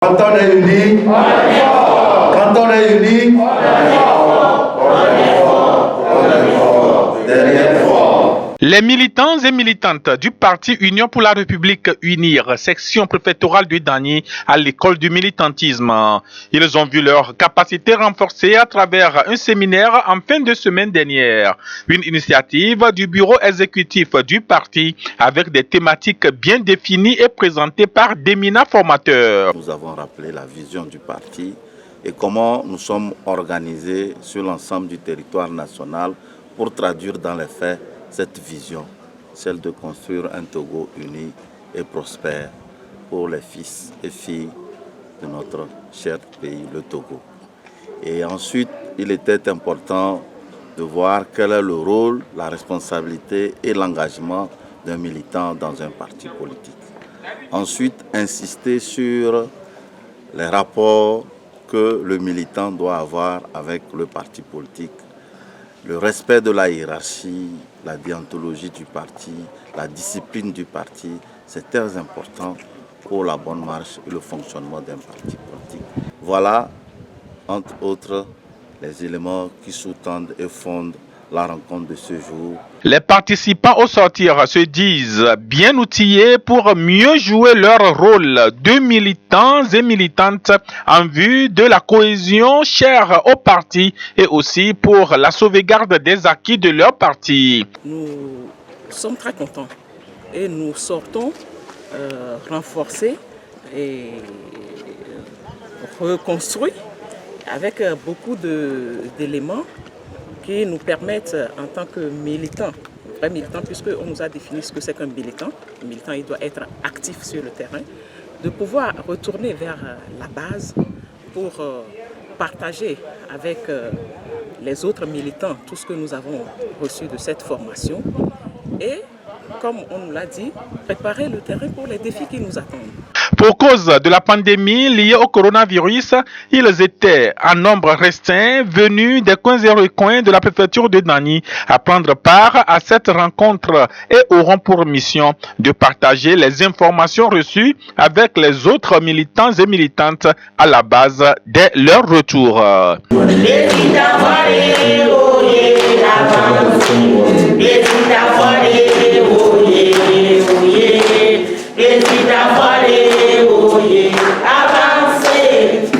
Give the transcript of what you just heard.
Quand on est unis, quand on est unis, derrière fort. Les militants et militantes du parti Union pour la République UNIR, section préfectorale du Dagny, à l'école du militantisme. Ils ont vu leur capacité renforcée à travers un séminaire en fin de semaine dernière. Une initiative du bureau exécutif du parti avec des thématiques bien définies et présentées par d'éminents formateurs. Nous avons rappelé la vision du parti et comment nous sommes organisés sur l'ensemble du territoire national pour traduire dans les faits cette vision, celle de construire un Togo uni et prospère pour les fils et filles de notre cher pays, le Togo. Et ensuite, il était important de voir quel est le rôle, la responsabilité et l'engagement d'un militant dans un parti politique. Ensuite, insister sur les rapports que le militant doit avoir avec le parti politique, le respect de la hiérarchie, la déontologie du parti, la discipline du parti, c'est très important pour la bonne marche et le fonctionnement d'un parti politique. Voilà, entre autres, les éléments qui sous-tendent et fondent la rencontre de ce jour. Les participants au sortir se disent bien outillés pour mieux jouer leur rôle de militants et militantes en vue de la cohésion chère au parti et aussi pour la sauvegarde des acquis de leur parti. Nous sommes très contents et nous sortons renforcés et reconstruits avec beaucoup d'éléments qui nous permettent, en tant que militants, vrais militants, puisqu'on nous a défini ce que c'est qu'un militant. Un militant, il doit être actif sur le terrain, de pouvoir retourner vers la base pour partager avec les autres militants tout ce que nous avons reçu de cette formation et, comme on nous l'a dit, préparer le terrain pour les défis qui nous attendent. Pour cause de la pandémie liée au coronavirus, ils étaient en nombre restreint venus des coins et recoins de la préfecture de Dagny à prendre part à cette rencontre et auront pour mission de partager les informations reçues avec les autres militants et militantes à la base dès leur retour.